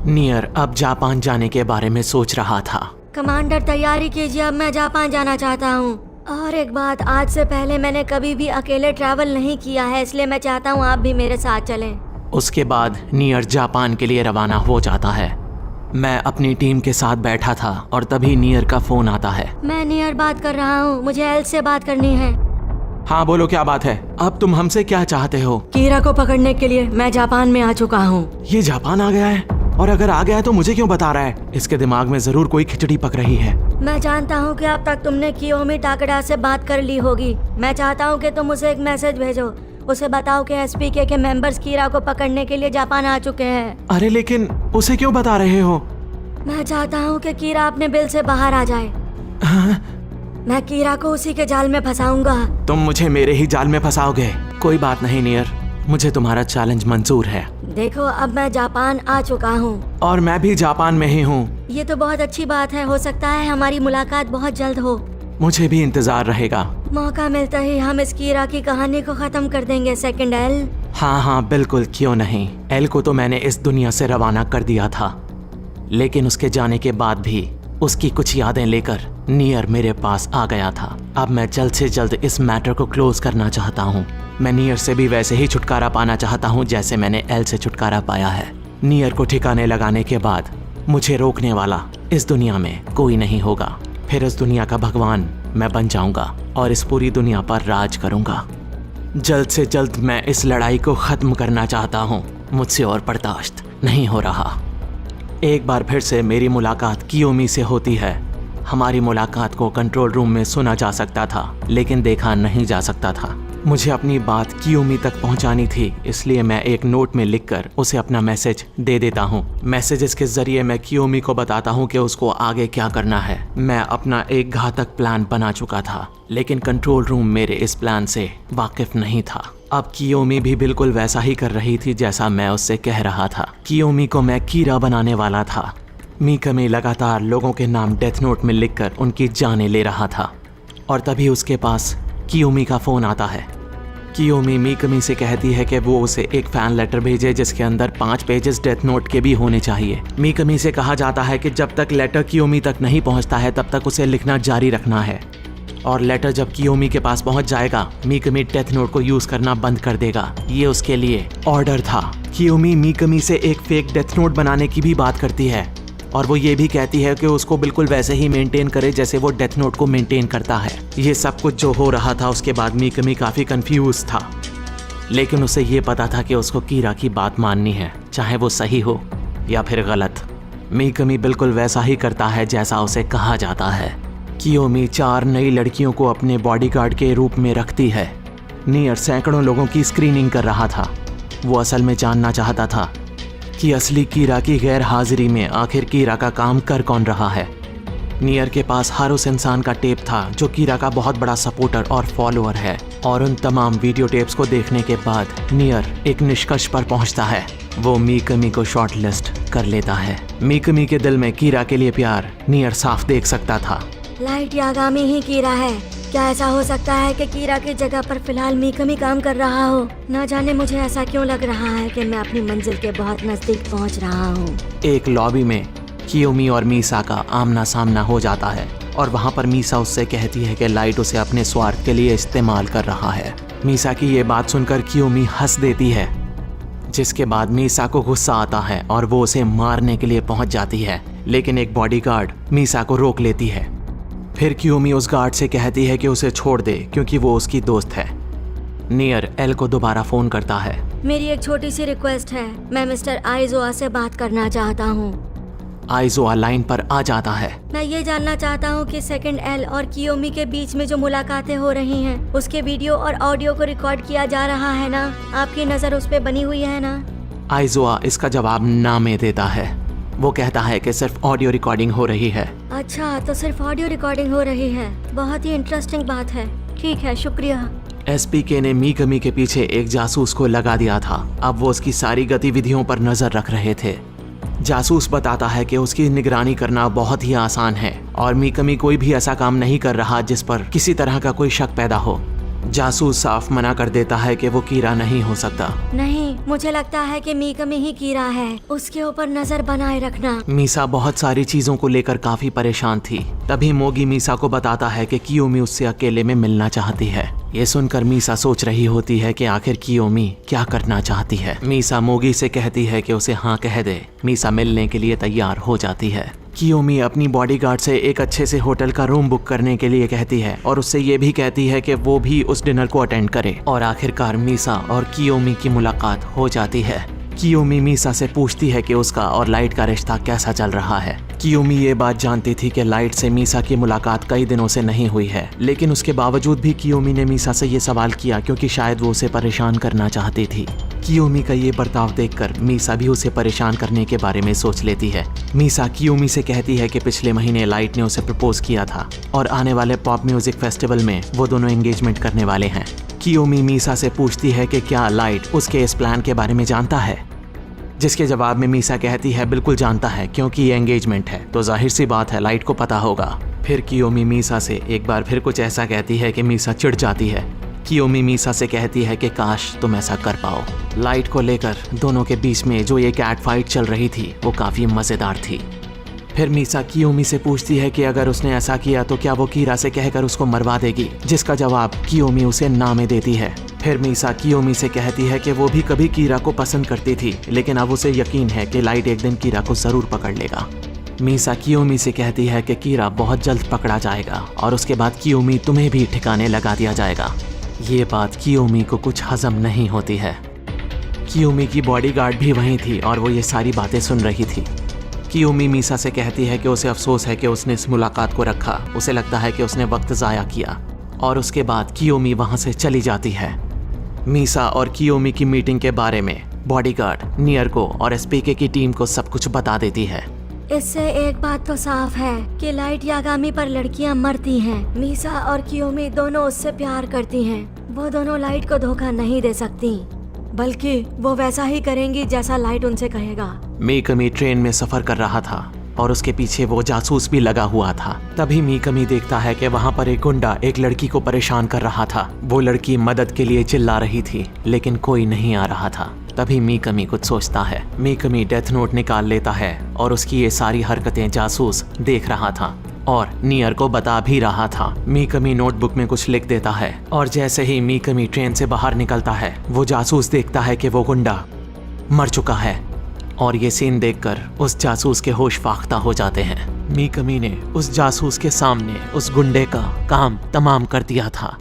Near अब Japan जाने के बारे में सोच रहा था। कमांडर तैयारी कीजिए, अब मैं जापान जाना चाहता हूँ। और एक बात, आज से पहले मैंने कभी भी अकेले ट्रैवल नहीं किया है, इसलिए मैं चाहता हूँ आप भी मेरे साथ चलें। उसके बाद नियर जापान के लिए रवाना हो जाता है। मैं अपनी टीम के साथ बैठा था और तभी नियर का फोन आता है। मैं नियर बात कर रहा हूँ, मुझे एल से बात करनी है। हाँ बोलो, क्या बात है? अब तुम हमसे क्या चाहते हो? कीरा को पकड़ने के लिए मैं जापान में आ चुका हूँ। ये जापान आ गया है? और अगर आ गया है तो मुझे क्यों बता रहा है? इसके दिमाग में जरूर कोई खिचड़ी पक रही है। मैं जानता हूँ कि अब तक तुमने कियोमी टाकड़ा से बात कर ली होगी। मैं चाहता हूँ कि तुम उसे एक मैसेज भेजो, उसे बताओ कि एसपीके के मेंबर्स कीरा को पकड़ने के लिए जापान आ चुके हैं। अरे लेकिन उसे क्यों बता रहे हो? मैं चाहता हूँ कि कीरा अपने बिल से बाहर आ जाए। हाँ? मैं कीरा को उसी के जाल में फंसाऊंगा। तुम मुझे मेरे ही जाल में फंसाओगे? कोई बात नहीं नियर, मुझे तुम्हारा चैलेंज मंजूर है। देखो, अब मैं जापान आ चुका हूँ। और मैं भी जापान में ही हूँ। ये तो बहुत अच्छी बात है, हो सकता है हमारी मुलाकात बहुत जल्द हो। मुझे भी इंतजार रहेगा। मौका मिलता ही हम इस कीरा की कहानी को खत्म कर देंगे। Second L. हाँ बिल्कुल, क्यों नहीं। एल को तो मैंने इस दुनिया से रवाना कर दिया था, लेकिन उसके जाने के बाद भी उसकी कुछ यादें लेकर नियर मेरे पास आ गया था। अब मैं जल्द से जल्द इस मैटर को क्लोज करना चाहता हूँ। मैं नियर से भी वैसे ही छुटकारा पाना चाहता हूँ जैसे मैंने एल से छुटकारा पाया है। नियर को ठिकाने लगाने के बाद मुझे रोकने वाला इस दुनिया में कोई नहीं होगा। फिर इस दुनिया का भगवान मैं बन जाऊंगा और इस पूरी दुनिया पर राज करूंगा। जल्द से जल्द मैं इस लड़ाई को खत्म करना चाहता हूँ। मुझसे और बर्दाश्त नहीं हो रहा। एक बार फिर से मेरी मुलाकात कियोमी से होती है। हमारी मुलाकात को कंट्रोल रूम में सुना जा सकता था, लेकिन देखा नहीं जा सकता था। मुझे अपनी बात कियोमी तक पहुंचानी थी, इसलिए मैं एक नोट में लिखकर उसे अपना मैसेज दे देता हूं। मैसेजेस के जरिए मैं कियोमी को बताता हूं कि उसको आगे क्या करना है। मैं अपना एक घातक प्लान बना चुका था, लेकिन कंट्रोल रूम मेरे इस प्लान से वाकिफ नहीं था। अब कियोमी भी बिल्कुल वैसा ही कर रही थी जैसा मैं उससे कह रहा था। कियोमी को मैं कीरा बनाने वाला था। मीकमी लगातार लोगों के नाम डेथ नोट में लिखकर उनकी जानें ले रहा था, और तभी उसके पास कियोमी का फोन आता है। कियोमी मीकमी से कहती है कि वो उसे एक फैन लेटर भेजे जिसके अंदर 5 पेजेस डेथ नोट के भी होने चाहिए। मीकमी से कहा जाता है कि जब तक लेटर कियोमी तक नहीं पहुंचता है तब तक उसे लिखना जारी रखना है, और लेटर जब कियोमी के पास पहुंच जाएगा मीकमी डेथ नोट को यूज करना बंद कर देगा। ये उसके लिए ऑर्डर था। कियोमी मीकमी से एक फेक डेथ नोट बनाने की भी बात करती है, और वो ये भी कहती है कि उसको बिल्कुल वैसे ही मेंटेन करे जैसे वो डेथ नोट को मेंटेन करता है। ये सब कुछ जो हो रहा था उसके बाद मीकमी काफी कंफ्यूज था, लेकिन उसे ये पता था कि उसको कीरा की बात माननी है, चाहे वो सही हो या फिर गलत। मीकमी बिल्कुल वैसा ही करता है जैसा उसे कहा जाता है। कियोमी 4 नई लड़कियों को अपने बॉडीगार्ड के रूप में रखती है। नियर सैकड़ों लोगों की स्क्रीनिंग कर रहा था। वो असल में जानना चाहता था कि असली कीरा की गैर हाजिरी में आखिर कीरा का काम कर कौन रहा है। नियर के पास हर उस इंसान का टेप था जो कीरा का बहुत बड़ा सपोर्टर और फॉलोअर है, और उन तमाम वीडियो टेप्स को देखने के बाद नियर एक निष्कर्ष पर पहुंचता है। वो मीकमी को शॉर्ट लिस्ट कर लेता है। मीकमी के दिल में कीरा के लिए प्यार नियर साफ देख सकता था। लाइट यागामी ही कीरा है। क्या ऐसा हो सकता है कि कीरा की जगह पर फिलहाल मीकमी काम कर रहा हो? न जाने मुझे ऐसा क्यों लग रहा है कि मैं अपनी मंजिल के बहुत नजदीक पहुंच रहा हूँ। एक लॉबी में कियोमी और मीसा का आमना सामना हो जाता है, और वहाँ पर मीसा उससे कहती है कि लाइट उसे अपने स्वार्थ के लिए इस्तेमाल कर रहा है। मीसा की ये बात सुनकर कियोमी हंस देती है, जिसके बाद मीसा को गुस्सा आता है और वो उसे मारने के लिए पहुंच जाती है, लेकिन एक बॉडीगार्ड मीसा को रोक लेती है। फिर कियोमी उस गार्ड से कहती है कि उसे छोड़ दे क्योंकि वो उसकी दोस्त है। नियर एल को दोबारा फोन करता है। मेरी एक छोटी सी रिक्वेस्ट है, मैं मिस्टर आइजोआ से बात करना चाहता हूँ। आइजोआ लाइन पर आ जाता है। मैं ये जानना चाहता हूँ कि सेकंड एल और कियोमी के बीच में जो मुलाकातें हो रही हैं, उसके वीडियो और ऑडियो को रिकॉर्ड किया जा रहा है ना? आपकी नजर उस पे बनी हुई है ना? आइजोआ इसका जवाब ना में देता है। वो कहता है कि सिर्फ ऑडियो रिकॉर्डिंग हो रही है। अच्छा, तो सिर्फ ऑडियो रिकॉर्डिंग हो रही है। बहुत ही इंटरेस्टिंग बात है। ठीक है, शुक्रिया। एसपीके ने मीकमी के पीछे एक जासूस को लगा दिया था। अब वो उसकी सारी गतिविधियों पर नजर रख रहे थे। जासूस बताता है कि उसकी निगरानी करना बहुत ही आसान है, और मीकमी कोई भी ऐसा काम नहीं कर रहा जिस पर किसी तरह का कोई शक पैदा हो। जासूस साफ मना कर देता है कि वो कीरा नहीं हो सकता। नहीं, मुझे लगता है कि मीकमी ही कीरा है। उसके ऊपर नजर बनाए रखना। मीसा बहुत सारी चीजों को लेकर काफी परेशान थी। तभी मोगी मीसा को बताता है कि कियोमी उससे अकेले में मिलना चाहती है। ये सुनकर मीसा सोच रही होती है कि आखिर कियोमी क्या करना चाहती है। मीसा मोगी से कहती है कि उसे हाँ कह दे। मीसा मिलने के लिए तैयार हो जाती है। कियोमी अपनी बॉडीगार्ड से एक अच्छे से होटल का रूम बुक करने के लिए कहती है और उससे ये भी कहती है कि वो भी उस डिनर को अटेंड करे। और आखिरकार मीसा और कियोमी की मुलाकात हो जाती है। कियोमी मीसा से पूछती है कि उसका और लाइट का रिश्ता कैसा चल रहा है। कियोमी ये बात जानती थी कि लाइट से मीसा की मुलाकात कई दिनों से नहीं हुई है, लेकिन उसके बावजूद भी कियोमी ने मीसा से ये सवाल किया क्योंकि शायद वो उसे परेशान करना चाहती थी। कियोमी का ये बर्ताव देखकर मीसा भी उसे परेशान करने के बारे में सोच लेती है। मीसा कियोमी से कहती है कि पिछले महीने लाइट ने उसे प्रपोज किया था और आने वाले पॉप म्यूजिक फेस्टिवल में वो दोनों एंगेजमेंट करने वाले हैं। कियोमी मीसा से पूछती है कि क्या लाइट उसके इस प्लान के बारे में जानता है, जिसके जवाब में मीसा कहती है बिल्कुल जानता है, क्योंकि ये एंगेजमेंट है तो जाहिर सी बात है लाइट को पता होगा। फिर कियोमी मीसा से एक बार फिर कुछ ऐसा कहती है कि मीसा चिढ़ जाती है। कियोमी मीसा से कहती है कि काश तुम ऐसा कर पाओ। लाइट को लेकर दोनों के बीच में जो ये कैट फाइट चल रही थी वो काफ़ी मज़ेदार थी। फिर मीसा कियोमी से पूछती है कि अगर उसने ऐसा किया तो क्या वो कीरा से कहकर उसको मरवा देगी, जिसका जवाब कियोमी उसे ना में देती है। फिर मीसा कियोमी से कहती है कि वो भी कभी कीरा को पसंद करती थी, लेकिन अब उसे यकीन है कि लाइट एक दिन कीरा को ज़रूर पकड़ लेगा। मीसा कियोमी से कहती है कि कीरा बहुत जल्द पकड़ा जाएगा और उसके बाद कियोमी तुम्हें भी ठिकाने लगा दिया जाएगा। ये बात कियोमी को कुछ हजम नहीं होती है। कियोमी की बॉडीगार्ड भी वहीं थी और वो ये सारी बातें सुन रही थी। कियोमी मीसा से कहती है कि उसे अफसोस है कि उसने इस मुलाकात को रखा। उसे लगता है कि उसने वक्त ज़ाया किया और उसके बाद कियोमी वहाँ से चली जाती है। मीसा और कियोमी की मीटिंग के बारे में बॉडीगार्ड नियर को और एसपीके की टीम को सब कुछ बता देती है। इससे एक बात तो साफ है कि लाइट यागामी पर लड़कियां मरती हैं। मीसा और कियोमी दोनों उससे प्यार करती हैं। वो दोनों लाइट को धोखा नहीं दे सकती, बल्कि वो वैसा ही करेंगी जैसा लाइट उनसे कहेगा। मीकमी ट्रेन में सफर कर रहा था और उसके पीछे वो जासूस भी लगा हुआ था। तभी मीकमी देखता है कि वहाँ पर एक गुंडा एक लड़की को परेशान कर रहा था। वो लड़की मदद के लिए चिल्ला रही थी लेकिन कोई नहीं आ रहा था। तभी मीकमी कुछ सोचता है। मीकमी डेथ नोट निकाल लेता है और उसकी ये सारी हरकतें जासूस देख रहा था और नियर को बता भी रहा था। मीकमी नोटबुक में कुछ लिख देता है और जैसे ही मीकमी ट्रेन से बाहर निकलता है वो जासूस देखता है कि वो गुंडा मर चुका है और ये सीन देखकर उस जासूस के होश फाख्ता हो जाते हैं। मीकमी ने उस जासूस के सामने उस गुंडे का काम तमाम कर दिया था